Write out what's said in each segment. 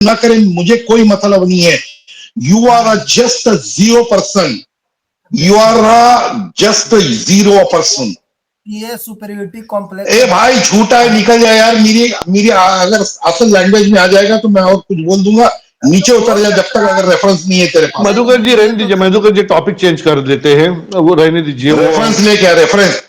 ना करें, मुझे कोई मतलब नहीं है। You are just 0%, you are just 0%। ये सुपीरियरिटी कॉम्प्लेक्स ए भाई झूठा है, निकल जाए यार। मेरी मेरी अगर असल लैंग्वेज में आ जाएगा तो मैं और कुछ बोल दूंगा। नीचे उतर जा जब तक अगर रेफरेंस नहीं है तेरे पास। मधुकर जी रहने दीजिए, मधुकर जी टॉपिक चेंज कर देते हैं, वो रहने दीजिए। रेफरेंस ले क्या रेफरेंस?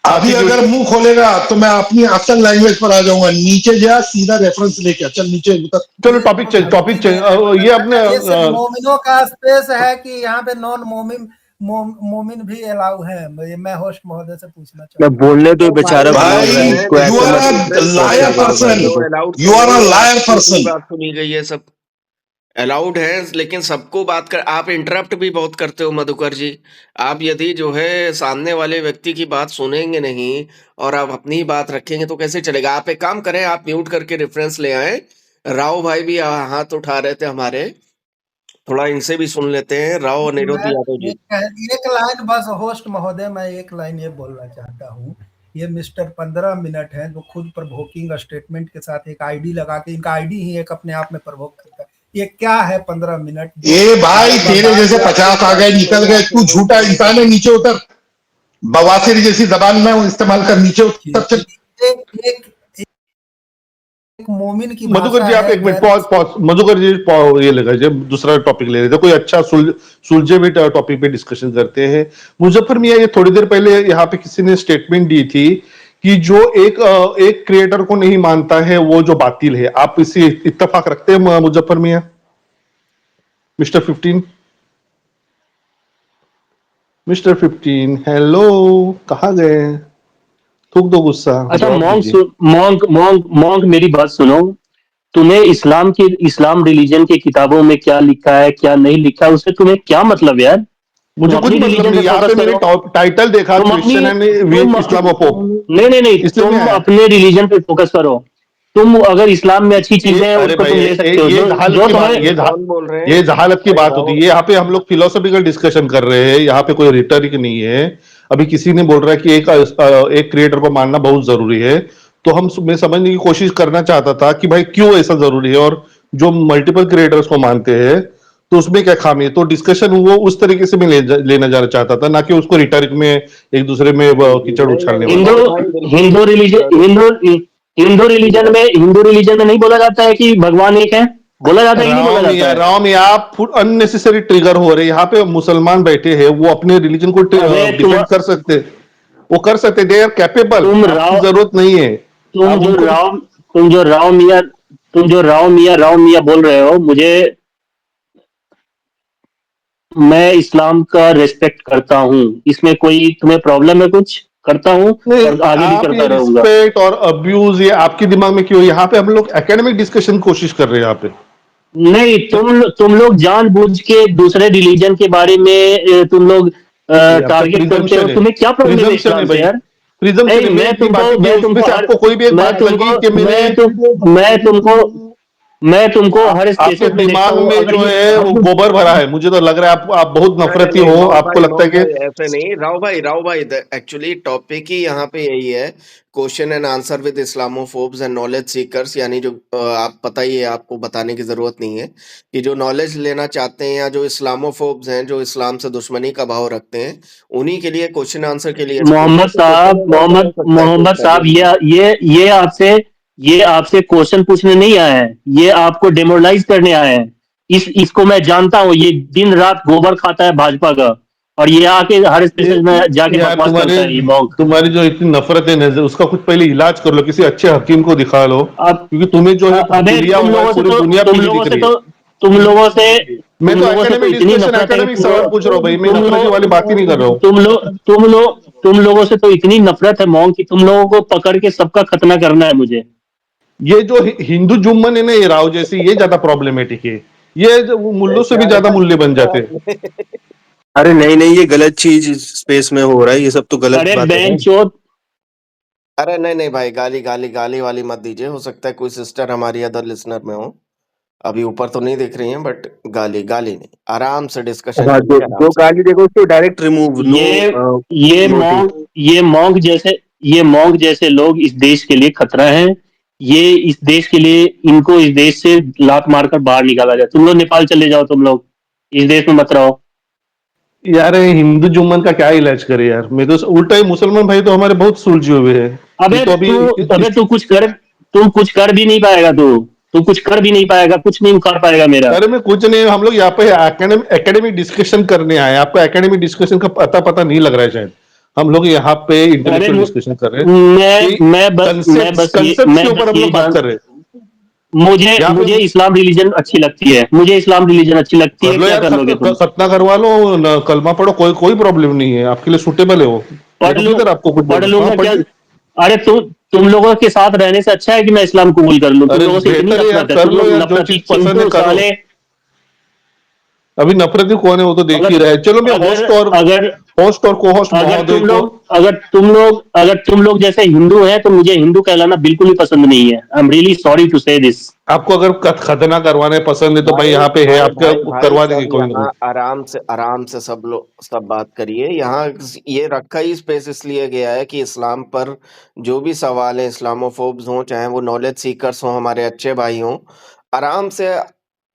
अभी अगर मुंह खोलेगा तो मैं अपनी असल लैंग्वेज पर आ जाऊंगा। नीचे जा, सीधा रेफरेंस लेके चल नीचे उतर। चलो टॉपिक चेंज। ये अपने ये सिर्फ मोमिनों का स्पेस है कि यहाँ पे नॉन मोमिन मोमिन भी अलाउ है? मैं होस्ट महोदय से पूछना चाहता हूँ। बोलने तो बेचारा भाई you are a liar person, you are a liar person. बात सुनी गई है, सब अलाउड है, लेकिन सबको बात कर, आप इंटरप्ट भी बहुत करते हो मधुकर जी। आप यदि जो है सामने वाले व्यक्ति की बात सुनेंगे नहीं और आप अपनी ही बात रखेंगे तो कैसे चलेगा? आप एक काम करें, आप म्यूट करके रेफरेंस ले आए। राव भाई भी हाथ उठा रहे थे हमारे, थोड़ा इनसे भी सुन लेते हैं। राव अनिरुद्ध यादव जी, एक लाइन बस होस्ट महोदय, मैं एक लाइन ये बोलना चाहता हूँ। ये मिस्टर 15 मिनट है जो खुद प्रवोकिंग स्टेटमेंट के साथ एक आईडी लगा के, इनका आईडी ही एक अपने आप में प्रवोक करता है। ये क्या है 15 मिनट? ये भाई तेरे जैसे 50 आ गए, निकल गए। तू झूठा इंसान है, नीचे उतर। बवासीर जैसी जबान में इस्तेमाल कर, नीचे उतर। एक मोमिन की मधुकर जी आप एक मिनट पॉज। मधुकर जी ये लगाइए, दूसरा टॉपिक ले लेते, कोई अच्छा सुलझे हुए टॉपिक पे डिस्कशन करते हैं। मुजफ्फर मियां, ये थोड़ी देर पहले यहाँ पे किसी ने स्टेटमेंट दी थी कि जो एक क्रिएटर को नहीं मानता है वो जो बातिल है। आप इसी इत्तेफाक रखते हैं मुजफ्फर मियां? मिस्टर 15, मिस्टर 15, हेलो, कहाँ गए? थूक दो गुस्सा। अच्छा मॉन्क मेरी बात सुनो। तुम्हें इस्लाम रिलीजन की किताबों में क्या लिखा है क्या नहीं लिखा है उससे तुम्हें क्या मतलब यार? मुझे कुछ मतलब नहीं। यहाँ पे मैंने टाइटल देखा, क्रिश्चियन एंड इस्लामोफोब। नहीं, तुम अपने रिलीजन पे फोकस करो। तुम अगर इस्लाम में अच्छी चीजें हैं उसको तुम ले सकते हो। ये जहालत की बात होती है। यहाँ पे हम लोग फिलोसॉफिकल डिस्कशन कर रहे हैं, यहाँ पे कोई रिटोरिक नहीं है। अभी किसी ने बोल रहा है कि एक क्रिएटर को मानना बहुत जरूरी है, तो मैं समझने की कोशिश करना चाहता था कि भाई क्यों ऐसा जरूरी है, और जो मल्टीपल क्रिएटर्स को मानते हैं तो उसमें क्या खामी है। तो डिस्कशन वो उस तरीके से मैं लेना जाना चाहता था, ना कि उसको रिटोरिक में एक दूसरे में कीचड़ उछालने वाला। हिंदू रिलीजन में नहीं बोला जाता है कि भगवान एक है? बोला जाता है कि नहीं बोला जाता है? राम, आप अननेसेसरी ट्रिगर हो रहे हैं। यहाँ पे मुसलमान बैठे हैं, वो अपने रिलीजन को डिफेंड कर सकते, वो कर सकते, दे आर कैपेबल। जरूरत नहीं है। तुम जो राव मियां बोल रहे हो, मैं इस्लाम का रेस्पेक्ट करता हूँ, इसमें कोई तुम्हें प्रॉब्लम है? कुछ करता हूँ और आगे भी करता रहूंगा। रिस्पेक्ट और अब्यूज ये आपके दिमाग में क्यों? यहाँ पे हम लोग एकेडमिक डिस्कशन कोशिश कर रहे हैं। यहाँ पे नहीं, तुम लोग जानबूझ के दूसरे रिलीजन के बारे में तुम लोग टारगेट करते हो। तुम्हें क्या प्रॉब्लम है इस्लाम से यार? आपको कोई भी एक बात लगी कि मैं तुमको हर आपके दिमाग में जो है वो गोबर भरा है। मुझे तो लग रहा है आप बहुत नफरती हो। आपको लगता है कि ऐसे नहीं। राव भाई एक्चुअली टॉपिक ही यहाँ पे यही है, question and answer with Islamophobes and knowledge seekers. यानी जो आप पता ही है, आपको बताने की जरूरत नहीं है कि जो नॉलेज लेना चाहते हैं या जो इस्लामोफोब्स हैं, जो इस्लाम से दुश्मनी का भाव रखते हैं, उन्हीं के लिए क्वेश्चन आंसर के लिए। मोहम्मद साहब ये आपसे क्वेश्चन पूछने नहीं आए हैं, ये आपको डेमोरलाइज करने आए हैं। इसको मैं जानता हूँ, ये दिन रात गोबर खाता है भाजपा का, और ये आके हर स्टेशन में जाके बकवास करता है। ये तुम्हारी जो इतनी नफरत है नजर, उसका कुछ पहले इलाज कर लो, किसी अच्छे हकीम को दिखा लो, क्योंकि तुम्हें जो है पूरी दुनिया तुम लोगों से मैं तो एकेडमिक सवाल पूछ रहा हूँ भाई, मैं नफरत वाली बात ही नहीं कर रहा हूँ। तुम लोगों से तो इतनी नफरत है मॉन्क की, तुम लोगों को पकड़ के सबका खतना करना है मुझे। ये जो हिंदू जुम्मन है ना, ये राव जैसी, ये ज्यादा प्रॉब्लमेटिक है। ये मुल्लों से भी ज्यादा मूल्य बन जाते हैं। अरे नहीं, ये गलत चीज स्पेस में हो रहा है, ये सब तो गलत बात है। अरे नहीं भाई, गाली वाली मत दीजिए। हो सकता है कोई सिस्टर हमारी अदर लिसनर में हो, अभी ऊपर तो नहीं दिख रही हैं, बट गाली नहीं, आराम से डिस्कशन। जो गाली देखो उसको डायरेक्ट रिमूव। ये मॉन्क जैसे लोग इस देश के लिए खतरा हैं। ये इस देश के लिए, इनको इस देश से लात मारकर बाहर निकाला जाए। तुम लोग नेपाल चले जाओ, तुम लोग इस देश में मत रहो। यार ये हिंदू जुम्मन का क्या इलाज करे यार, मैं तो उल्टा ही मुसलमान भाई तो हमारे बहुत सुलझे हुए हैं। ये अबे तो अभी तू कुछ कर भी नहीं पाएगा। तू कुछ कर भी नहीं पाएगा, कुछ नहीं उखाड़ पाएगा मेरा। अरे में कुछ नहीं, हम लोग यहाँ पे एकेडमिक डिस्कशन करने आए हैं। आपको एकेडमिक डिस्कशन का पता नहीं लग रहा है शायद। हम लोग यहाँ पे अरे इंटेलेक्चुअल डिस्कशन कर रहे हैं कि कंसेप्ट के ऊपर हम लोग बात कर रहे हैं। मुझे यहाँ पे इस्लाम रिलीजन अच्छी लगती है, मुझे इस्लाम रिलीजन अच्छी लगती कर है। लो क्या यार, कर लोगे तुम? खतना करवा लो, कलमा पढ़ो, कोई प्रॉब्लम नहीं है, आपके लिए सुटेबल है वो। पढ़ मैं तो लूं, किधर आपको कुछ बोल पढ़ रहा हूँ। हाँ लूंगा पढ़ क्या? ली। अरे तुम लोगों के साथ रहने से अच्छा है कि मैं इस्लाम कबूल कर लूं। तुम अरे लोगों से इतनी बेहतर है यार, नफरत है, कर तुम लो लोग यार, जो नफरती चीज पसंद है चिंटू करो। साले। अभी नफरती कौन है वो तो देख ही अगर रहे हैं। चलो मैं अगर अगर होस्ट और को होस्ट अगर महोदय तुम को। लोग अगर तुम लोग जैसे हिंदू हैं तो मुझे हिंदू कहलाना बिल्कुल ही पसंद नहीं है। I am really sorry to say this. आपको अगर खतना करवाने पसंद है तो भाई भाई यहाँ पे है, भाई आपके भाई भाई करवा देंगे सब कोई ना यहाँ कोई। आराम से सब लोग सब बात करिए। यहाँ ये रखा ही स्पेस इसलिए गया है कि इस्लाम पर जो भी सवाल है, इस्लामोफोब्स हों चाहे वो नॉलेज सीकर्स हों, हमारे अच्छे भाई हों, आराम से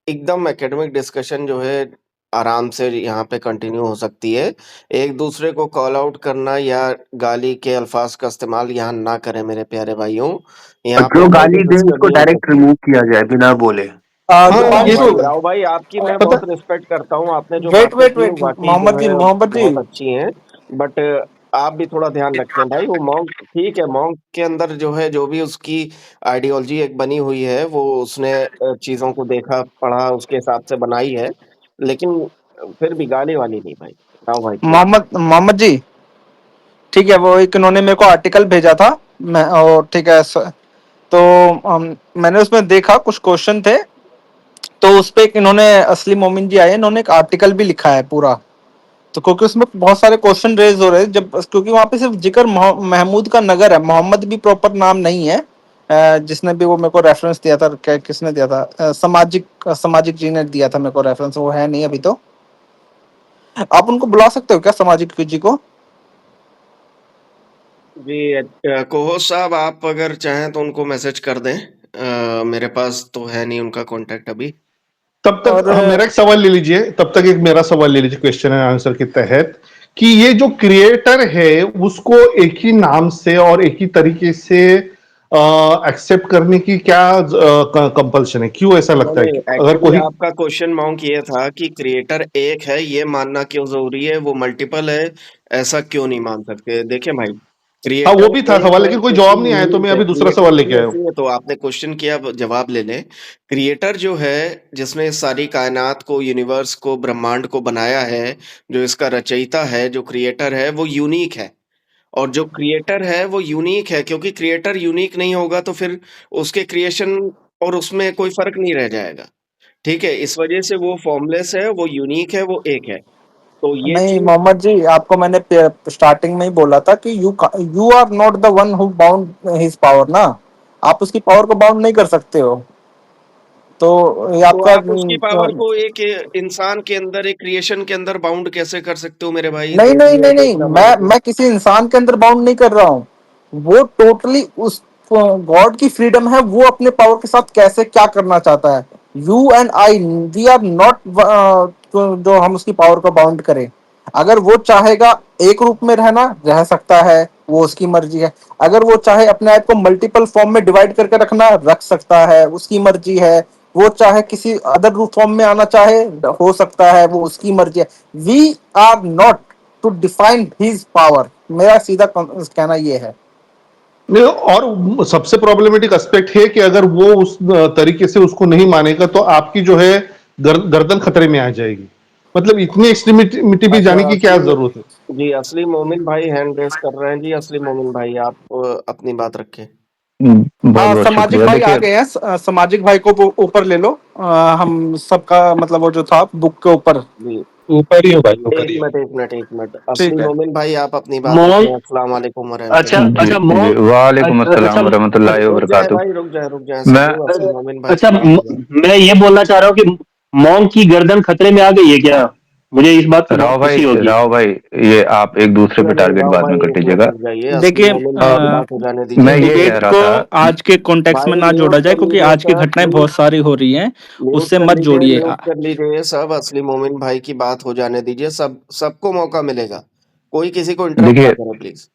एकदम एकेडमिक डिस्कशन जो है आराम से यहाँ पे कंटिन्यू हो सकती है। एक दूसरे को कॉल आउट करना या गाली के अल्फाज का इस्तेमाल यहाँ ना करें मेरे प्यारे भाइयों। और यहाँ पे जो हेल्दी गाली दे उसको डिस्कशन हो डायरेक्ट सकती है। रिमूव किया जाए बिना बोले। हाँ राव ये दीपांशु, तो भाई राव भाई आपकी मैं पता। बहुत रिस्पेक्ट करता हूँ। आपने जो वेट बातें वेट की वेट वाकई जो है मोहम्मद जी, बहुत अच्छी हैं। बट आप भी थोड़ा ध्यान रखें भाई। वो मॉन्क ठीक है, मॉन्क के अंदर जो है जो भी उसकी आइडियोलॉजी एक बनी हुई है वो उसने चीजों को देखा पढ़ा उसके हिसाब से बनाई है। लेकिन फिर भी गाली वाली नहीं भाई। राव भाई प्लीज। मोहम्मद जी, ठीक है, वो एक इन्होंने मेरे को आर्टिकल भेजा था, मैं और ठीक है तो मैंने उसमें देखा कुछ क्वेश्चन थे, तो उस पे एक इन्होंने असली मोमिन जी आए, इन्होंने एक आर्टिकल भी लिखा है पूरा। तो क्योंकि उसमें बहुत सारे क्वेश्चन रेज हो रहे हैं, जब क्योंकि वहां पे सिर्फ जिक्र महमूद का नगर है, मोहम्मद भी प्रॉपर नाम नहीं है। जिसने भी वो मेरे को रेफरेंस दिया था, किसने दिया था, सामाजिक जी ने दिया था मेरे को रेफरेंस, वो है नहीं अभी। तो आप उनको बुला सकते हो क्या, सामाजिक जी को? जी कोहोश साहब आप अगर चाहें तो उनको मैसेज कर दें। मेरे पास तो है नहीं उनका कांटेक्ट अभी। तब तक और मेरा एक सवाल ले लीजिए, तब तक एक मेरा सवाल ले लीजिए क्वेश्चन एंड आंसर के तहत, कि ये जो क्रिएटर है उसको एक ही नाम से और एक ही तरीके से एक्सेप्ट करने की क्या कंपल्शन है? क्यों ऐसा नहीं लगता है नहीं, कि अगर एक्चुअली कोई। आपका क्वेश्चन माउंट ये था कि क्रिएटर एक है ये मानना क्यों जरूरी है, वो मल्टीपल है ऐसा क्यों नहीं मान सकते। देखिए भाई, हाँ वो क्रिएटर भी था एक सवाल, है लेकिन कोई क्योंकि जवाब नहीं आया, तो यूनिक मैं है। अभी दूसरा क्रिएटर सवाल लेके सुनिए आया हूँ। सुनिए, तो आपने क्वेश्चन किया, अब जवाब ले लें। क्रिएटर जो है जिसने इस सारी कायनात को, यूनिवर्स को, ब्रह्मांड को बनाया है, जो इसका रचयिता है, जो क्रिएटर है वो यूनिक है। और जो क्रिएटर है वो यूनिक है क्योंकि क्रिएटर यूनिक नहीं होगा तो फिर उसके क्रिएशन और उसमें कोई फर्क नहीं रह जाएगा। ठीक है, इस वजह से वो फॉर्मलेस है, वो यूनिक है, वो एक है। तो ये नहीं चीज मोहम्मद जी, आपको मैंने स्टार्टिंग में ही बोला था कि you are not the one who bound his power ना, आप उसकी पावर को बाउंड नहीं कर सकते हो। तो ये तो आपका आप उसकी पावर को एक इंसान के अंदर, एक क्रिएशन के अंदर बाउंड कैसे कर सकते हो मेरे भाई? नहीं नहीं देखिए नहीं नहीं, दूसरा माइनस। मैं किसी इंसान के अंदर बाउंड नहीं कर रहा हूँ। वो टोटली उस गॉड की फ्रीडम है, वो अपने पावर के साथ कैसे क्या करना चाहता है। You and I, we are not जो हम उसकी पावर को बाउंड करें। अगर वो चाहेगा एक रूप में रहना, रह सकता है, वो उसकी मर्जी है। अगर वो चाहे अपने आप को मल्टीपल फॉर्म में डिवाइड करके रखना, रख सकता है, उसकी मर्जी है। वो चाहे किसी अदर रूप फॉर्म में आना चाहे, हो सकता है, वो उसकी मर्जी है। We are not to define his power, मेरा सीधा कहना ये है। नहीं, और सबसे प्रॉब्लमेटिक एस्पेक्ट है कि अगर वो उस तरीके से उसको नहीं मानेगा तो आपकी जो है गर्दन खतरे में आ जाएगी। मतलब इतनी एक्सट्रीमिटी भी अच्छा, जाने की क्या जरूरत है? जी असली मोमिन भाई हैंड रेस कर रहे हैं जी। असली मोमिन भाई आप अपनी बात रखें। बहुत बहुत सामाजिक शुक्रिया। भाई आ देखिए गए हैं, सामाजिक भाई को ऊपर ले लो। हम सबका मतलब वो जो था बुक के ऊपर। जी ऊपर ही हो भाई, ऊपर एक ही हो। मिनट एक मिनट एक मिनट, असली ठीक है। मोमिन भाई आप अपनी बात रखें। मॉन्क, अस्सलाम वालेकुम अच्छा वरहमतुल्लाह। जी अच्छा जी, वालेकुम अच्छा अस्सलाम वरहमतुल्लाहि रुक जाए वबरकातुह। भाई, रुक जाए मैं सब लोग। असली मोमिन भाई अच्छा की बात हो रहा है। मैं ये बोलना चाह रहा हूँ कि मॉन्क की गर्दन खतरे में आ गई है क्या? मुझे इस बात से बहुत खुशी होगी। राव भाई, ये आप एक दूसरे पे नहीं नहीं टारगेट राव बाद भाई में कर एक मिनट लीजिएगा। रुक जाइए, असली देखिए मोमिन भाई की बात हो जाने मैं दीजिए। ये कह डिबेट रहा को था आज के कॉन्टेक्स्ट में भाई ना जोड़ा म्यूट जाए, कर क्योंकि लीजिए आज की सब, घटनाएं प्लीज बहुत सारी हो रही हैं, म्यूट उससे कर मत लीजिए, जोड़िए। म्यूट कर लीजिए सब, असली मोमिन भाई की बात हो जाने दीजिए, सबको मौका मिलेगा, कोई किसी को इंटरप्ट ना देखिए, करे प्लीज।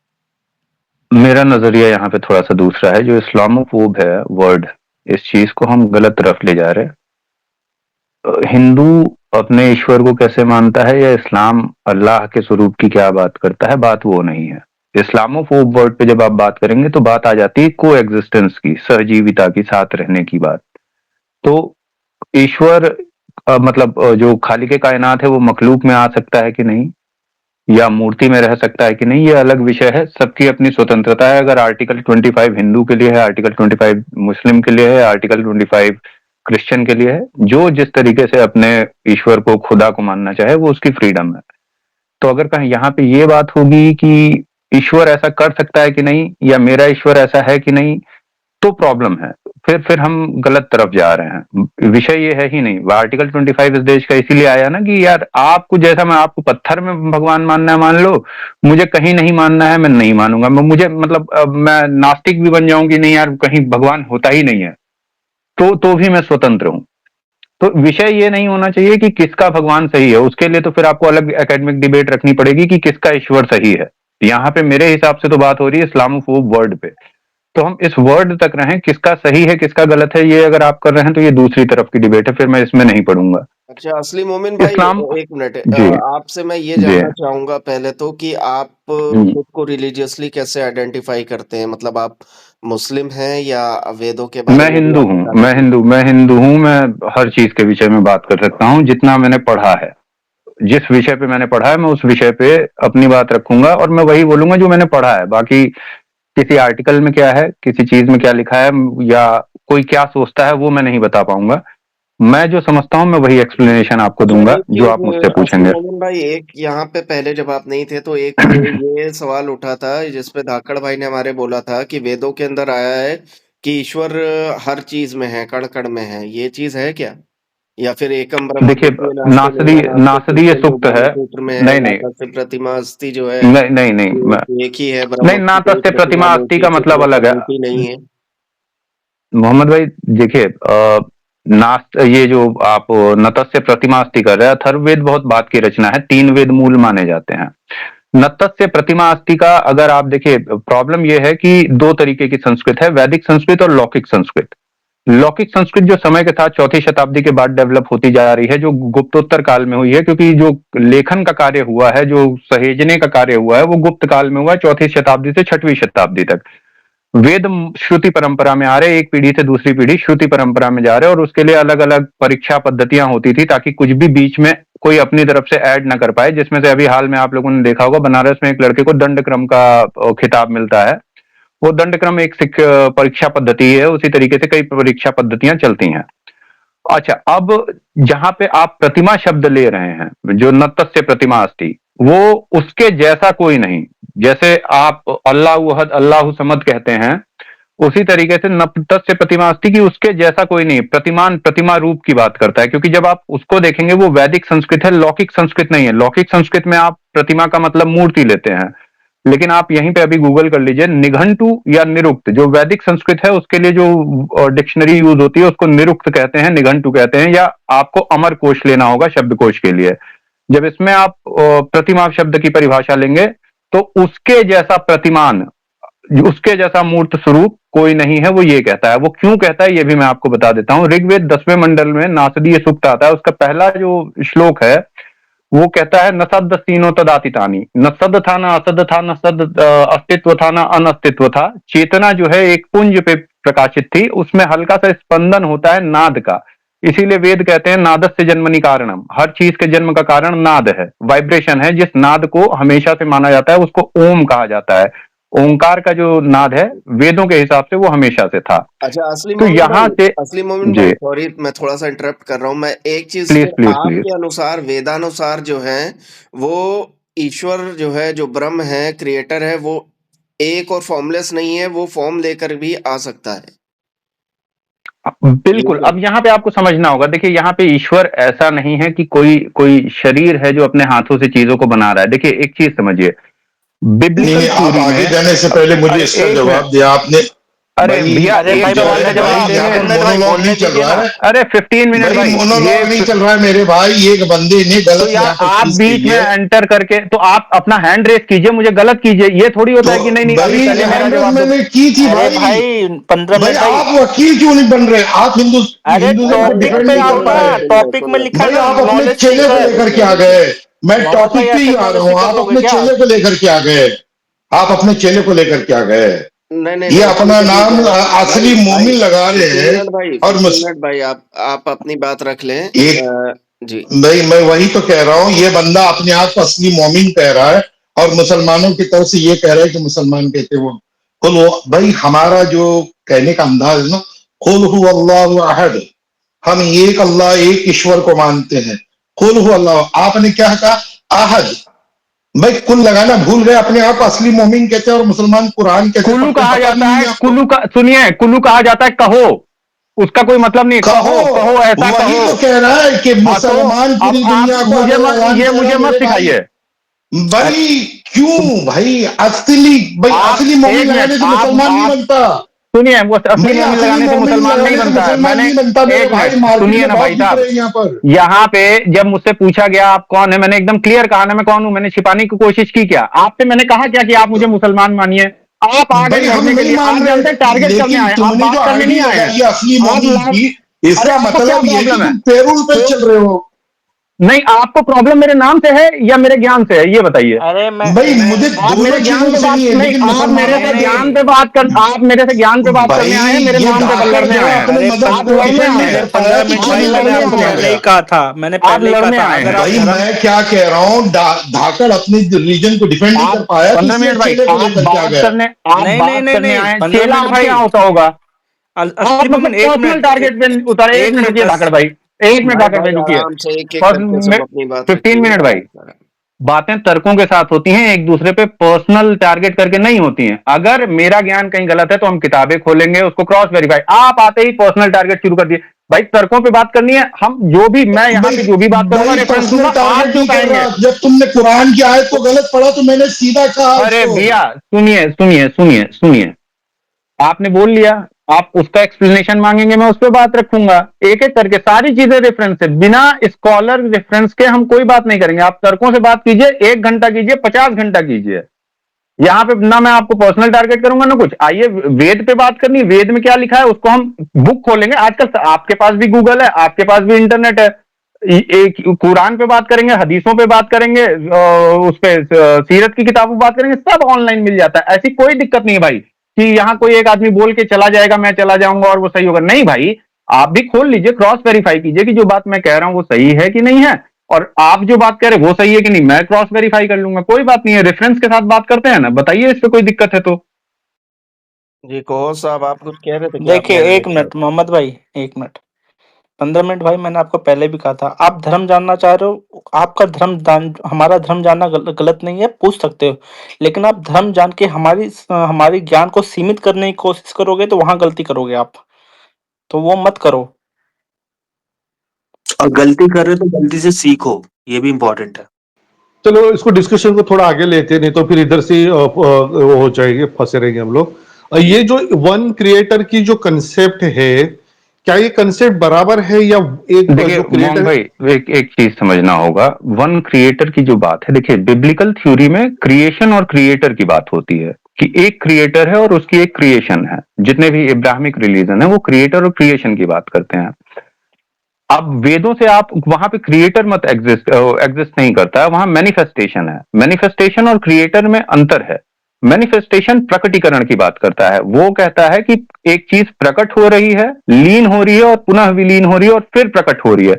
मेरा नजरिया यहाँ पे थोड़ा सा दूसरा है। जो इस्लामोफोब है वर्ड, इस चीज को हम गलत तरफ ले जा रहे हैं। हिंदू अपने ईश्वर को कैसे मानता है, या इस्लाम अल्लाह के स्वरूप की क्या बात करता है, बात वो नहीं है। इस्लामोफोब वर्ड पे जब आप बात करेंगे तो बात आ जाती है को एग्जिस्टेंस की, सहजीविता की, साथ रहने की बात। तो ईश्वर मतलब जो खालिक कायनात है वो मखलूक में आ सकता है कि नहीं, या मूर्ति में रह सकता है कि नहीं, ये अलग विषय है। सबकी अपनी स्वतंत्रता है। अगर आर्टिकल 25 हिंदू के लिए है, आर्टिकल 25 मुस्लिम के लिए है, आर्टिकल 25 क्रिश्चियन के लिए है, जो जिस तरीके से अपने ईश्वर को, खुदा को मानना चाहे, वो उसकी फ्रीडम है। तो अगर कहीं यहाँ पे ये बात होगी कि ईश्वर ऐसा कर सकता है कि नहीं, या मेरा ईश्वर ऐसा है कि नहीं, तो प्रॉब्लम है। फिर हम गलत तरफ जा रहे हैं। विषय ये है ही नहीं। आर्टिकल 25 इस देश का इसीलिए आया ना कि यार आपको जैसा, मैं आपको पत्थर में भगवान मानना है मान लो, मुझे कहीं नहीं मानना है, मैं नहीं मानूंगा। मुझे मतलब मैं नास्तिक भी बन जाऊं कि नहीं यार कहीं भगवान होता ही नहीं है, तो भी मैं स्वतंत्र हूं। तो विषय ये नहीं होना चाहिए कि किसका भगवान सही है। उसके लिए तो फिर आपको अलग एकेडमिक डिबेट रखनी पड़ेगी कि किसका ईश्वर सही है। यहाँ पे मेरे हिसाब से तो बात हो रही है इस्लामोफोब वर्ड पे। तो हम इस वर्ड तक रहें, किसका सही है किसका गलत है, ये अगर आप कर रहे हैं तो ये दूसरी तरफ की डिबेट है, फिर मैं इसमें नहीं पढ़ूंगा। अच्छा असली मोमिन भाई इस्लाम, एक मिनट, जी आपसे मैं ये जी जानना चाहूंगा पहले तो कि आप खुद को रिलीजियसली कैसे आइडेंटिफाई करते हैं, मतलब आप मुस्लिम हैं या वेदों के बारे मैं में भी हिंदू आप हूँ, बता मैं दीजिए। हिंदू मैं हिंदू हूँ। मैं हर चीज के विषय में बात कर सकता हूँ, जितना मैंने पढ़ा है। जिस विषय पे मैंने पढ़ा है मैं उस विषय पे अपनी बात रखूंगा, और मैं वही बोलूंगा जो मैंने पढ़ा है। बाकी किसी आर्टिकल में क्या है, किसी चीज में क्या लिखा है, या कोई क्या सोचता है, वो मैं नहीं बता पाऊंगा। मैं जो समझता हूँ मैं वही एक्सप्लेनेशन आपको अच्छा दूंगा एक जो चीज आप मुझसे असली पूछेंगे। मोमिन भाई, एक यहाँ पे पहले जब आप नहीं थे तो एक ये सवाल उठा था जिसपे धाकड़ भाई ने हमारे बोला था कि वेदों के अंदर आया है कि ईश्वर हर चीज में है, कण कण में है, ये चीज है क्या? या फिर एकम ब्रह्म देखिए, द्वितीय नास्ति नासदी मेवा नास्ति नासदीय क्रिश्चियन जो सूक्त है। ब्रह्म सूत्र में है, नहीं नहीं नातस्य प्रतिमा अस्थि जो है नहीं नहीं नहीं ये एक ही है, नहीं, ब्रह्म की कोई नातस्य प्रतिमा प्रतिमा अस्थि मूर्ति का मतलब चित्र अलग है। मूर्ति नहीं है। मोहम्मद भाई देखिए, नास्त ये जो आप नतस्य प्रतिमा अस्थि कर रहे हैं, अथर्ववेद बहुत बाद की रचना है, 3 वेद मूल माने जाते हैं। नतस्य प्रतिमा अस्थि का अगर आप देखिए, प्रॉब्लम यह है कि 2 तरीके की संस्कृत है, वैदिक संस्कृत और लौकिक संस्कृत। लौकिक संस्कृत जो समय के साथ 4ठी शताब्दी के बाद डेवलप होती जा रही है, जो गुप्तोत्तर काल में हुई है, क्योंकि जो लेखन का कार्य हुआ है, जो सहेजने का कार्य हुआ है, वो गुप्त काल में हुआ है, 4ठी शताब्दी से 6वीं शताब्दी तक। वेद श्रुति परंपरा में आ रहे, एक पीढ़ी से दूसरी पीढ़ी श्रुति परंपरा में जा रहे, और उसके लिए अलग अलग परीक्षा पद्धतियां होती थी ताकि कुछ भी बीच में कोई अपनी तरफ से ऐड ना कर पाए। जिसमें से अभी हाल में आप लोगों ने देखा होगा, बनारस में एक लड़के को दंड क्रम का खिताब मिलता है। वो दंड क्रम एक परीक्षा पद्धति है, उसी तरीके से कई परीक्षा पद्धतियां चलती हैं। अच्छा, अब जहां पे आप प्रतिमा शब्द ले रहे हैं, जो नतस्य प्रतिमा अस्थि, वो उसके जैसा कोई नहीं। जैसे आप अल्लाह अहद अल्लाह समद कहते हैं, उसी तरीके से नतस्य प्रतिमा अस्थि की उसके जैसा कोई नहीं। प्रतिमान प्रतिमा रूप की बात करता है, क्योंकि जब आप उसको देखेंगे वो वैदिक संस्कृत है, लौकिक संस्कृत नहीं है। लौकिक संस्कृत में आप प्रतिमा का मतलब मूर्ति लेते हैं, लेकिन आप यहीं पे अभी गूगल कर लीजिए, निघंटु या निरुक्त, जो वैदिक संस्कृत है उसके लिए जो डिक्शनरी यूज होती है उसको निरुक्त कहते हैं, निघंटु कहते हैं, या आपको अमर कोश लेना होगा शब्दकोश के लिए। जब इसमें आप प्रतिमा शब्द की परिभाषा लेंगे, तो उसके जैसा प्रतिमान, उसके जैसा मूर्त स्वरूप कोई नहीं है, वो ये कहता है। वो क्यों कहता है ये भी मैं आपको बता देता हूं। ऋग्वेद 10वें मंडल में नासदीय सूक्त आता है, उसका पहला जो श्लोक है वो कहता है, न सद तीनों तदातितानी, न सद था न असद था, न सद अस्तित्व था न अनस्तित्व था। चेतना जो है एक पुंज पे प्रकाशित थी, उसमें हल्का सा स्पंदन होता है नाद का। इसीलिए वेद कहते हैं नादस्य जन्मनि कारणम, हर चीज के जन्म का कारण नाद है, वाइब्रेशन है। जिस नाद को हमेशा से माना जाता है उसको ओम कहा जाता है। ओंकार का जो नाद है वेदों के हिसाब से वो हमेशा से था। अच्छा तो यहाँ से, असली मोमिन जी भाई सॉरी मैं थोड़ा सा इंटरप्ट कर रहा हूँ, मैं एक चीज प्लीज फिर प्लीज प्लीज। आपके अनुसार वेदानुसार जो है वो ईश्वर जो है, जो ब्रह्म है, क्रिएटर है, वो एक और फॉर्मलेस नहीं है, वो फॉर्म लेकर भी आ सकता है। बिल्कुल। अब यहाँ पे आपको समझना होगा, देखिए यहाँ पे ईश्वर ऐसा नहीं है कि कोई कोई शरीर है जो अपने हाथों से चीजों को बना रहा है। देखिए एक चीज समझिए, नहीं बिब्लिकल नहीं, आप थ्योरी आगे में, जाने से पहले मुझे इसका एक जवाब मिनट, दिया आपने। अरे भाई भैया अरे एक भाई एक जो बोलने है मुझे दो, भाई, जवाब एक यहाँ देने, पर मिनट भाई मोनोलॉग बोलने नहीं चल दीजिए रहा ना। है। अरे 15 मिनट भाई भाई, ये मोनोलॉग नहीं चल रहा है मेरे भाई, एक बंदे ने तो गलत यार यहाँ पर आप चीज बीच कही में है। एंटर करके तो आप अपना हैंड रेस कीजिए, मुझे गलत कीजिए, ये थोड़ी होता तो है कि नहीं नहीं अभी भाई पहले मेरा हैंड्रेड जवाब दो। मैंने की थी अरे भाई। भाई 15 भाई मिनट भाई। आप वकील क्यों नहीं बन रहे? आप अरे हिंदुज्म को टॉपिक डिफेंड पे नहीं आओ कर ना, पा रहे। टॉपिक में लिखा है भाई ना आप अपने नॉलेज चेले को सीकर। लेकर के आ गए। मैं मोहम्मद भाई टॉपिक पे ऐसे ही आ रहा नॉलेज हूँ, सीकर आप हो गए अपने क्या? चेले को लेकर के आ गए। आप अपने चेले को लेकर के आ गए। नहीं नहीं ये नहीं, अपना ठीक नाम है भाई। असली भाई मोमिन लगा रहे 15 हैं। मिनट भाई, और 15 मिनट भाई, आप अपनी बात रख लें। एक जी। भाई मैं वही तो कह रहा हूँ, ये बंदा अपने आप को असली मोमिन कह रहा है और मुसलमानों की तरफ से ये कह रहा है कि मुसलमान कहते वो कुल वो। भाई हमारा जो कहने का अंदाज है ना, कुल हु अल्लाहु अहद, हम एक अल्लाह एक ईश्वर को मानते हैं। कुल हु अल्लाह, आपने क्या कहा? अहद। भाई कुल लगाना भूल गए, अपने आप असली मोमिन कहते हैं और मुसलमान कुरान कैसे कुल्लू पढ़ते हैं कहा पता भी जाता नहीं है, है आपको। कुल्लू का सुनिए, कुल्लू कहा जाता है कहो, उसका कोई मतलब नहीं, कहो, कहो कहो ऐसा वही कहो। तो कह रहा है कि हाँ तो मुसलमान अब पूरी आप दुनिया को मुझे अलग मत, अजान ये कह रहा मुझे है मत मेरे भाई। सिखाइए। भाई क्यों भाई? असली भाई आप असली मोमिन एक लगाने मिनट, से मुसलमान नहीं आप बनता। सुनिए, वो असली भाई मोमिन असली लगाने से मोमिन मुसलमान नहीं लगाने से बनता है। मुसलमान मैंने, नहीं बनता मेरे एक भाई, मिनट मार्केट सुनिए में ना बहुत भाई बिक साहब, रहे हैं यहाँ पर। यहाँ पे जब मुझसे पूछा गया आप कौन है, मैंने एकदम क्लियर कहा ना मैं कौन हूं। मैंने छिपाने की कोशिश की क्या आपसे? मैंने कहा क्या कि आप मुझे मुसलमान मानिए? आप आगे भाई हम लड़ने के नहीं लिए, मान आप रहे, जानते हैं टारगेट करने लेकिन आए, आप तुमने जो बात करने आईडी नहीं आए हैं। लगाई है असली आप मोमिन लड़, की, अरे इसका आपको क्या मतलब ये है कि प्रॉब्लम है? तुम पेरोल पे तो चल रहे हो। नहीं, आपको प्रॉब्लम मेरे नाम से है या मेरे ज्ञान से है, ये बताइए। अरे भाई मुझे आप दोनों मेरे ज्ञान चीजों पे से बात नहीं है, नहीं, लेकिन आप मेरे मुसलमानों से का जो ज्ञान पे बात कर, आप मेरे से ज्ञान पे बात भाई करने आए हैं, मेरे ये नाम पे धाकड़ लड़ने जो है आए हैं। अपने अरे मदद आप को लड़ने डिफेंड आए नहीं मैंने कर हैं, पाया 15 कि मिनट क्यों भाई, आप मैंने लड़ने मुसलमान आपको आए बना हैं, पहले गया। ही कहा था, मैंने आप पहले ही कहा लड़ने था आए अगर हैं। आप भाई धर्म। मैं क्या कह रहा हूँ, धाकड़ अपने रीजन को डिफेंड नहीं कर आप पाया तो 15 इसलिए मिनट भाई, चेले को आप लेकर के आ बात गया। करने, आप नहीं नहीं बात नहीं करने नहीं, आए, 15 चेला मिनट आपके भाई। यहाँ होता होगा। असली आप मतलब मोमिन, एक पर्सनल मिनट, टारगेट पे उतारे। एक एक मिनट मिनट रुकिए धाकड़ भाई, एक मिनट भाई धाकड़ भाई भाई रुकिए। आराम से एक एक करके सब अपनी बात 15 रखिए। मिनट भाई, बातें तर्कों के साथ होती हैं, एक दूसरे पे पर्सनल टारगेट करके नहीं होती हैं। अगर मेरा ज्ञान कहीं गलत है तो हम किताबें खोलेंगे, उसको क्रॉस वेरीफाई। आप आते ही पर्सनल टारगेट शुरू कर दिए। भाई तर्कों पे बात करनी है, हम जो भी, मैं यहाँ भाई पे जो भी बात करूंगा भाई रेफरेंस पर्सनल दूंगा, आप टारगेट जो नहीं कर कहेंगे। रहा, जब तुमने कुरान की आयत को गलत पढ़ा तो मैंने सीधा कहा अरे उसको। भैया सुनिए सुनिए सुनिए सुनिए, आपने बोल लिया, आप उसका एक्सप्लेनेशन मांगेंगे, मैं उस पर बात रखूंगा। एक एक करके सारी चीजें रेफरेंस से, बिना स्कॉलर रेफरेंस के हम कोई बात नहीं करेंगे। आप तर्कों से बात कीजिए, 1 घंटा कीजिए, 50 घंटा कीजिए। यहाँ पे ना मैं आपको पर्सनल टारगेट करूंगा ना कुछ। आइए वेद पे बात करनी, वेद में क्या लिखा है उसको हम बुक खोलेंगे। आजकल आपके पास भी गूगल है, आपके पास भी इंटरनेट है। एक कुरान पे बात करेंगे, हदीसों पे बात करेंगे, उस पे सीरत की किताबों पे बात करेंगे, सब ऑनलाइन मिल जाता है। ऐसी कोई दिक्कत नहीं है भाई कि यहाँ कोई एक आदमी बोल के चला जाएगा, मैं चला जाऊंगा और वो सही होगा। नहीं भाई, आप भी खोल लीजिए, क्रॉस वेरीफाई कीजिए कि जो बात मैं कह रहा हूं वो सही है कि नहीं है, और आप जो बात कह रहे हैं वो सही है कि नहीं, मैं क्रॉस वेरीफाई कर लूंगा। कोई बात नहीं है, रेफरेंस के साथ बात करते हैं ना, बताइए इस पे कोई दिक्कत है तो। जी कहो साहब, आप कुछ कह रहे थे क्या? आप देखिए एक मॉडरेटर? मिनट मोहम्मद भाई, एक मिनट। 15 मिनट भाई, मैंने आपको पहले भी कहा था, आप धर्म जानना चाह रहे हो, आपका धर्म जान, हमारा धर्म जानना गलत नहीं है, पूछ सकते हो। लेकिन आप धर्म जान के हमारी ज्ञान को सीमित करने की कोशिश करोगे तो वहां गलती करोगे आप, तो वो मत करो। और गलती कर रहे हो तो गलती से सीखो, ये भी इम्पोर्टेंट है। चलो इसको डिस्कशन को थोड़ा आगे लेते हैं, नहीं तो फिर इधर से वो हो जाएंगे, फंसे रहेंगे हम लोग। ये जो वन क्रिएटर की जो कंसेप्ट है, क्या ये कंसेप्ट बराबर है या एक देखिए जो मोहन क्रिएटर। भाई, एक चीज समझना होगा, वन क्रिएटर की जो बात है, देखिए बिब्लिकल थ्योरी में क्रिएशन और क्रिएटर की बात होती है कि एक क्रिएटर है और उसकी एक क्रिएशन है। जितने भी इब्राहिमिक रिलीजन है वो क्रिएटर और क्रिएशन की बात करते हैं। अब वेदों से आप वहां पे क्रिएटर मत एग्जिस्ट नहीं करता है, वहां मैनिफेस्टेशन है। मैनिफेस्टेशन और क्रिएटर में अंतर है। मैनिफेस्टेशन प्रकटीकरण की बात करता है, वो कहता है कि एक चीज प्रकट हो रही है, लीन हो रही है और पुनः विलीन हो रही है और फिर प्रकट हो रही है।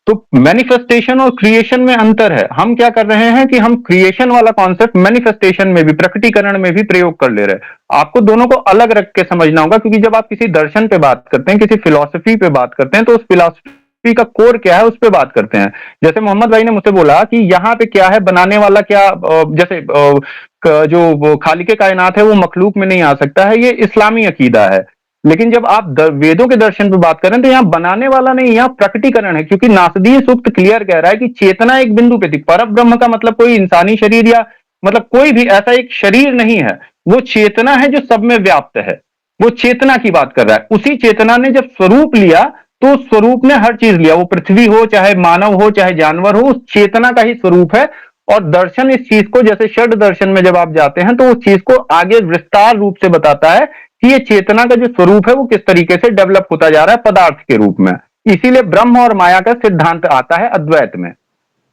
तो मैनिफेस्टेशन और क्रिएशन में अंतर है। हम क्या कर रहे हैं कि हम क्रिएशन वाला कॉन्सेप्ट मैनिफेस्टेशन में भी, प्रकटीकरण में भी प्रयोग कर ले रहे हैं। आपको दोनों को अलग रख के समझना होगा, क्योंकि जब आप किसी दर्शन पे बात करते हैं, किसी फिलॉसफी पे बात करते हैं, तो उस फिलॉसफी का कोर क्या है उस पे बात करते हैं। जैसे मोहम्मद भाई ने मुझसे बोला कि यहाँ पे क्या है, बनाने वाला क्या, जैसे जो खालिके कायनात है वो मखलूक में नहीं आ सकता है, ये इस्लामी अकीदा है। लेकिन जब आप वेदों के दर्शन पे बात करें तो यहाँ बनाने वाला नहीं, यहाँ प्रकटीकरण है, क्योंकि नासदीय सूक्त क्लियर कह रहा है कि चेतना एक बिंदु पे थी। पर ब्रह्म का मतलब कोई इंसानी शरीर या मतलब कोई भी ऐसा एक शरीर नहीं है, वो चेतना है जो सब में व्याप्त है। वो चेतना की बात कर रहा है। उसी चेतना ने जब स्वरूप लिया तो उस स्वरूप ने हर चीज लिया, वो पृथ्वी हो चाहे मानव हो चाहे जानवर हो, उस चेतना का ही स्वरूप है। और दर्शन इस चीज को, जैसे षड दर्शन में जब आप जाते हैं तो उस चीज को आगे विस्तार रूप से बताता है कि ये चेतना का जो स्वरूप है वो किस तरीके से डेवलप होता जा रहा है पदार्थ के रूप में। इसीलिए ब्रह्म और माया का सिद्धांत आता है अद्वैत में।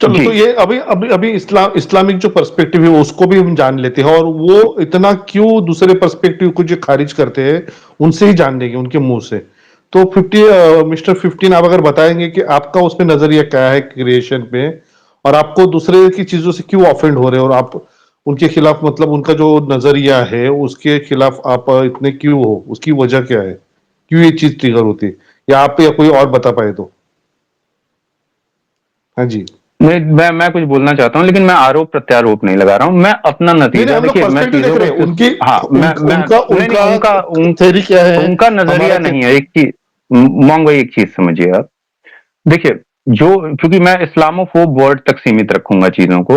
चलो, तो ये अभी अभी अभी इस्लामिक जो पर्सपेक्टिव है उसको भी हम जान लेते हैं, और वो इतना क्यों दूसरे पर्सपेक्टिव को जो खारिज करते हैं उनसे ही जान लेंगे, उनके मुंह से। तो मिस्टर 15, आप अगर बताएंगे कि आपका उसमें नजरिया क्या है क्रिएशन पे, और आपको दूसरे की चीजों से क्यों ऑफेंड हो रहे हैं, और आप उनके खिलाफ, मतलब उनका जो नजरिया है उसके खिलाफ आप इतने क्यों हो, उसकी वजह क्या है, क्यों ये चीज ट्रिगर होती है, या आप या कोई और बता पाए तो। हाँ जी। मैं कुछ बोलना चाहता हूं, लेकिन मैं आरोप प्रत्यारोप नहीं लगा रहा हूँ, मैं अपना नतीजा देखिए, मैं चीजों को उनकी, हाँ उनका थ्योरी क्या है, उनका नजरिया नहीं है। एक चीज मोंग भाई, एक चीज समझिए आप, देखिए जो, क्योंकि मैं इस्लामोफोब वर्ड तक सीमित रखूंगा चीजों को।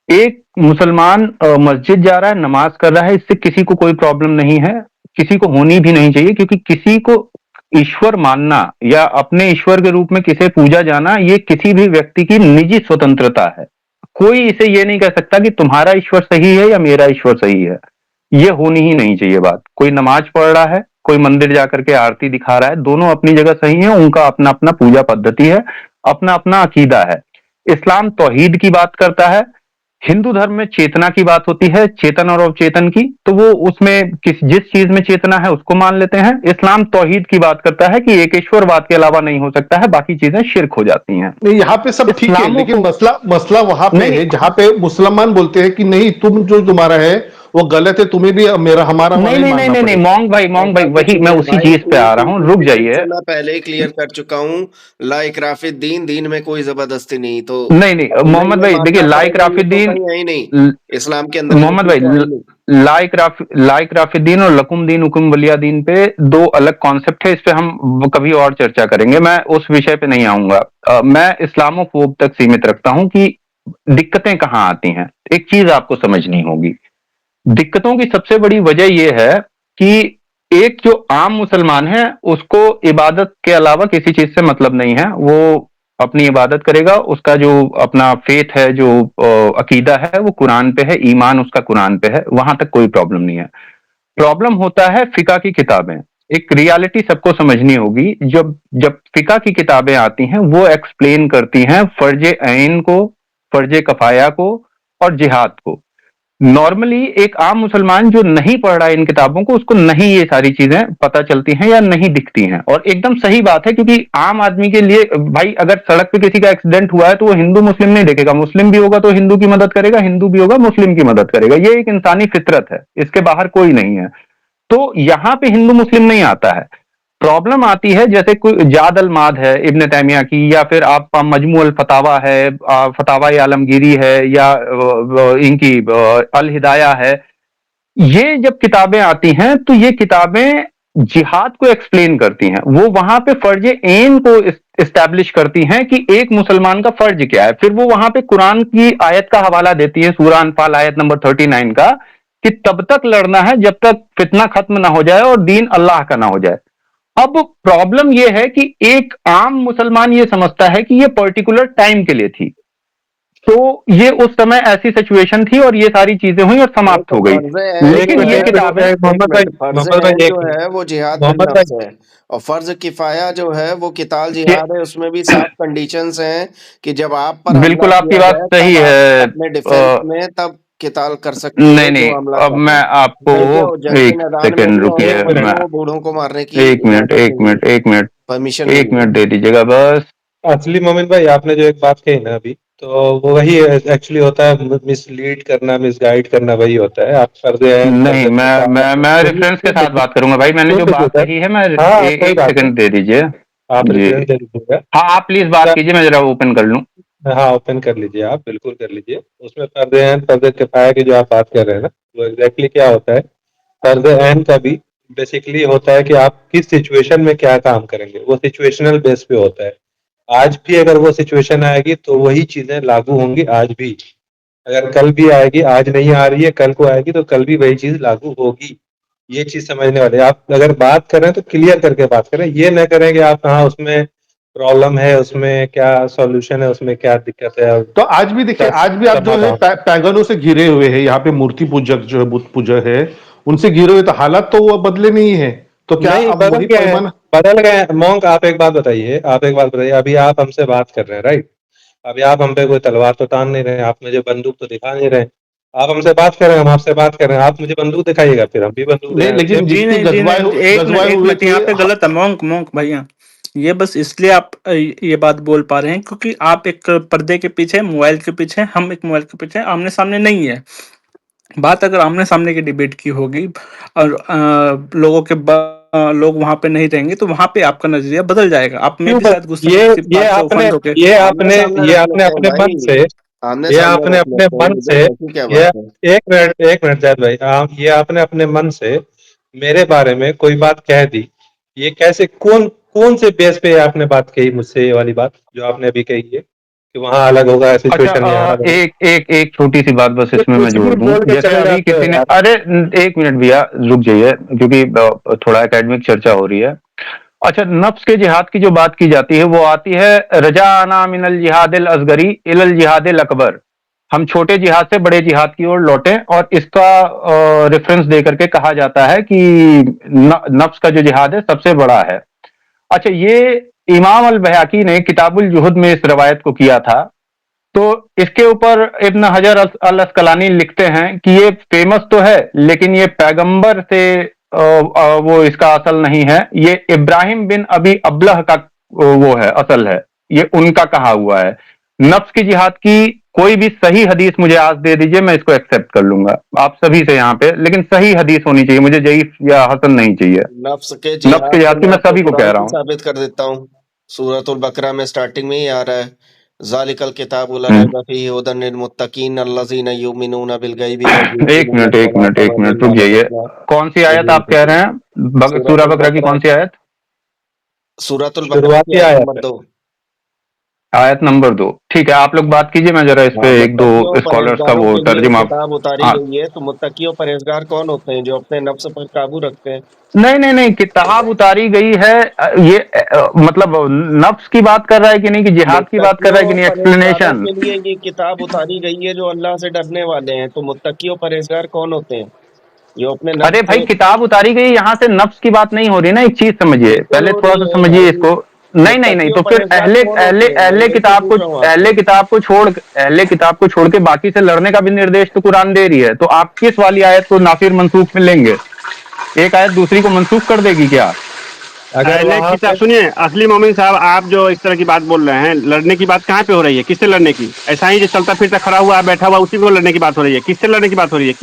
एक मुसलमान मस्जिद जा रहा है, नमाज कर रहा है, इससे किसी को कोई प्रॉब्लम नहीं है, किसी को होनी भी नहीं चाहिए, क्योंकि किसी को ईश्वर मानना या अपने ईश्वर के रूप में किसे पूजा जाना, ये किसी भी व्यक्ति की निजी स्वतंत्रता है। कोई इसे ये नहीं कह सकता कि तुम्हारा ईश्वर सही है या मेरा ईश्वर सही है। ये होनी ही नहीं चाहिए बात। कोई नमाज पढ़ रहा है, कोई मंदिर जाकर के आरती दिखा रहा है, दोनों अपनी जगह सही है, उनका अपना अपना पूजा पद्धति है, अपना अपना अकीदा है। इस्लाम तौहीद की बात करता है, हिंदू धर्म में चेतना की बात होती है, चेतन और अवचेतन की, तो वो उसमें जिस चीज में चेतना है उसको मान लेते हैं। इस्लाम तौहीद की बात करता है कि एक ईश्वरवाद के अलावा नहीं हो सकता है, बाकी चीजें शिर्क हो जाती हैं। नहीं, यहाँ पे सब ठीक है, लेकिन मसला वहां पे है जहां पे मुसलमान बोलते हैं कि नहीं, तुम जो तुम्हारा है वो गलत है, तुम्हें भी हमारा नहीं, मोंग भाई वही मैं उसी चीज पे आ रहा हूँ, रुक जाइए। मैं पहले ही क्लियर कर चुका हूँ, ला इकराफी दीन, दीन में कोई जबरदस्ती नहीं। तो नहीं मोहम्मद भाई देखिए, ला इकराफी दीन है ही नहीं इस्लाम के अंदर। मोहम्मद भाई, ला इकराफी दीन और लकुम दीन हुकुम वलिया दीन पे दो अलग कॉन्सेप्ट है, इस पे हम कभी और चर्चा करेंगे, मैं उस विषय पे नहीं आऊंगा। मैं इस्लामोफोब तक सीमित रखता हूं कि दिक्कतें कहां आती हैं। एक चीज आपको समझनी होगी, दिक्कतों की सबसे बड़ी वजह यह है कि एक जो आम मुसलमान है उसको इबादत के अलावा किसी चीज से मतलब नहीं है, वो अपनी इबादत करेगा, उसका जो अपना फेथ है, जो अकीदा है वो कुरान पे है, ईमान उसका कुरान पे है, वहां तक कोई प्रॉब्लम नहीं है। प्रॉब्लम होता है फिका की किताबें। एक रियलिटी सबको समझनी होगी, जब जब फिका की किताबें आती हैं वो एक्सप्लेन करती हैं फर्ज ऐन को, फर्ज कफाया को और जिहाद को। नॉर्मली एक आम मुसलमान जो नहीं पढ़ रहा है इन किताबों को, उसको नहीं ये सारी चीजें पता चलती हैं या नहीं दिखती हैं, और एकदम सही बात है, क्योंकि आम आदमी के लिए भाई अगर सड़क पे किसी का एक्सीडेंट हुआ है तो वो हिंदू मुस्लिम नहीं देखेगा, मुस्लिम भी होगा तो हिंदू की मदद करेगा, हिंदू भी होगा मुस्लिम की मदद करेगा, ये एक इंसानी फितरत है, इसके बाहर कोई नहीं है। तो यहां पे हिंदू मुस्लिम नहीं आता है। प्रॉब्लम आती है जैसे कोई जाद अल माद है इब्न तैमिया की, या फिर आप मजमू अल फतावा है, फतावा आलमगीरी है, या इनकी अल हिदाया है। ये जब किताबें आती हैं तो ये किताबें जिहाद को एक्सप्लेन करती हैं, वो वहां पे फर्ज ऐन को इस्टेब्लिश करती हैं कि एक मुसलमान का फर्ज क्या है। फिर वो वहां पे कुरान की आयत का हवाला देती है, सूरह अनफाल आयत नंबर 39 का, कि तब तक लड़ना है जब तक फितना खत्म ना हो जाए और दीन अल्लाह का ना हो जाए। अब प्रॉब्लम यह है कि एक आम मुसलमान ये समझता है कि ये पर्टिकुलर टाइम के लिए थी, तो ये उस समय ऐसी सिचुएशन थी और ये सारी चीजें हुई और समाप्त हो गई। लेकिन ये किताबें जो है वो जिहाद बिल-नफ्स है, और फर्ज किफाया जो है वो किताल जिहाद है, उसमें भी 7 कंडीशंस हैं कि जब आप पर बिल्कुल आपकी बात सही है, अपने डिफेंस में तब किताल कर सकते हैं। नहीं अब मैं आपको एक सेकंड रुकिए, बूढ़ों को मारने की एक मिनट परमिशन दे दीजिएगा बस। असली मोमिन भाई, आपने जो एक बात कही ना अभी, तो वो वही एक्चुअली होता है, मिसलीड करना, मिसगाइड करना, वही होता है। आप फर्ज नहीं, मैं रेफरेंस के साथ बात करूंगा भाई, मैंने जो बात कही है, मैं एक सेकंड दे दीजिए आप, रेफरेंस दे दीजिएगा। हाँ आप प्लीज बात कीजिए, मैं जरा ओपन कर लूं। हाँ ओपन कर लीजिए, आप बिल्कुल कर लीजिए। उसमें फर्ज ऐन, फर्ज किफाया की जो आप बात कर रहे हैं ना, वो एग्जैक्टली क्या होता है। फर्ज ऐन का भी बेसिकली होता है कि आप किस सिचुएशन में क्या काम करेंगे, वो सिचुएशनल बेस पे होता है। आज भी अगर वो सिचुएशन आएगी तो वही चीजें लागू होंगी आज भी, अगर कल भी आएगी, आज नहीं आ रही है कल को आएगी तो कल भी वही चीज लागू होगी। ये चीज समझने वाले आप अगर बात करें तो क्लियर करके बात करें, ये न करें कि आप हाँ उसमें प्रॉब्लम है, उसमें क्या सॉल्यूशन है, उसमें क्या दिक्कत है। तो आज भी देखिए, आज भी आप जो है पैगनों से घिरे हुए हैं, यहाँ पे मूर्ति पूजक जो है, बुत पूजक है, उनसे घिरे हुए, तो हालात तो वो बदले नहीं है, तो क्या नहीं अब बदल वही गए हैं, पैमाना? बदल गए हैं। मोंक आप एक बात बताइए, अभी आप हमसे बात कर रहे हैं राइट, अभी आप हम पे कोई तलवार तो तान नहीं रहे हैं, आप मुझे बंदूक तो दिखा नहीं रहे हैं, आप हमसे बात कर रहे हैं, हम आपसे बात कर रहे हैं, आप मुझे बंदूक दिखाइएगा फिर हम भी बंदूक नहीं, दिखाएंगे। लेकिन जी जितनी नहीं, जी नहीं, एक मिनट, गजवाए एक हुए मिनट, यहाँ पे थे। गलत है मोंक भैया। ये बस इसलिए आप ये बात बोल पा रहे हैं क्योंकि आप एक पर्दे के पीछे, मोबाइल के पीछे, हम एक मोबाइल के पीछे, आमने सामने नहीं है। बात अगर आमने सामने की डिबेट की होगी और लोग वहां पे नहीं रहेंगे तो वहां पे आपका नजरिया बदल जाएगा। आप में क्यों भी शायद गुस्से में ये किसी बात से आपने उफंड होके ये आमने आपने सामने ये रख आपने लेते हैं अपने मन भाई, से आमने ये सामने आपने रख अपने लेते हैं, मन से इसमें ऐसी क्या ये बात है? एक मिनट जायद भाई, आप ये आपने अपने मन से मेरे बारे में कोई बात कह दी, ये कैसे, कौन कौन से बेस पे आपने बात कही मुझसे, ये वाली बात जो आपने अभी कही है कि वहां अलग होगा सिचुएशन, यहाँ अलग होगा। एक छोटी सी बात बस इसमें मैं कुछ जोड़ भी दूं, बोल के जैसे चले अभी जाते हो किसी ने, यार। अरे एक मिनट भैया रुक जाइए, क्योंकि थोड़ा एकेडमिक चर्चा हो रही है। अच्छा, नफ्स के जिहाद की जो बात की जाती है वो आती है, रजा आना मिनल जिहादिल असगरी इलल जिहादिल अकबर, हम छोटे जिहाद से बड़े जिहाद की ओर लौटे, और इसका रेफरेंस दे करके कहा जाता है कि नफ्स का जो जिहाद है सबसे बड़ा है। अच्छा, ये इमाम अल बयाकी ने किताबुल जुहद में इस रवायत को किया था। तो इसके ऊपर इब्न हजर अल अस्कलानी लिखते हैं कि ये फेमस तो है लेकिन ये पैगंबर से वो इसका असल नहीं है, ये इब्राहिम बिन अबी अबलह का वो है, असल है, ये उनका कहा हुआ है। नफ्स की जिहाद की कोई भी सही हदीस मुझे आज दे दीजिए, मैं इसको एक्सेप्ट कर लूंगा आप सभी से यहाँ पे, लेकिन सही हदीस होनी चाहिए, मुझे जईफ या हसन नहीं चाहिए। नफ्स के नफ्स की जिहाद की मैं मैं आपको सभी को कह कुरान रहा की हूँ। साबित कर देता हूँ। सूरतुल बकरा में स्टार्टिंग में ही आ रहा है, ज़ालिकल किताबु ला रैब फीहि हुदन लिल मुत्तकीन अल्लज़ीना युमिनूना बिल गैबि व युक़ीमूना एक मिनट रुक जाइए, कौन सी आयत आप कह रहे हैं? सूरह बकरा की कौन सी आयत? सूरतुल बकरा की शुरुआती आयत आयत नंबर 2। आयत नंबर 2, ठीक है, आप लोग बात कीजिए, मैं जरा इस पे एक दो मुत्तकियों स्कॉलर्स का परहेजगारों वो के लिए तर्जुमा। किताब उतारी हाँ, गई है, तो मुत्तकियों परहेजगार कौन होते हैं? जो अपने नफ्स पर काबू रखते हैं। नहीं, किताब उतारी गई है, ये मतलब नफ्स की बात कर रहा है कि नहीं, कि जिहाद की बात कर रहा है कि मुत्तकियों नहीं, परहेजगारों एक्सप्लेनेशन। के लिए ये किताब उतारी गई है जो अल्लाह से डरने वाले हैं। तो मुत्तकियों परहेजगार कौन होते हैं? जो अपने अरे नफ्स भाई, से किताब उतारी गई, यहाँ से नफ्स की बात नहीं हो रही ना, एक चीज समझिए, बिल्कुल पहले हो थोड़ा रही सा है समझिए भाई। इसको। नहीं, मुत्तकियों तो फिर परहेजगार अहले कौन अहले होते हैं? मैं अहले वही तो किताब पूछ को रहा हूँ आपसे। अहले किताब को छोड़ के बाकी से लड़ने का भी निर्देश तो कुरान दे रही है, तो आप किस वाली आयत को नाफिर मनसूख में लेंगे? एक आयत दूसरी को मनसूख कर देगी क्या? अगर अहले वहां किताब पे सुनिए, असली मोमिन साहब, आप जो इस तरह की बात बोल रहे हैं, लड़ने की बात कहाँ पे हो रही है? किससे लड़ने की? ऐसा ही जो चलता फिरता खड़ा हुआ बैठा हुआ उसी को लड़ने की बात हो रही है? किससे लड़ने की बात हो रही है?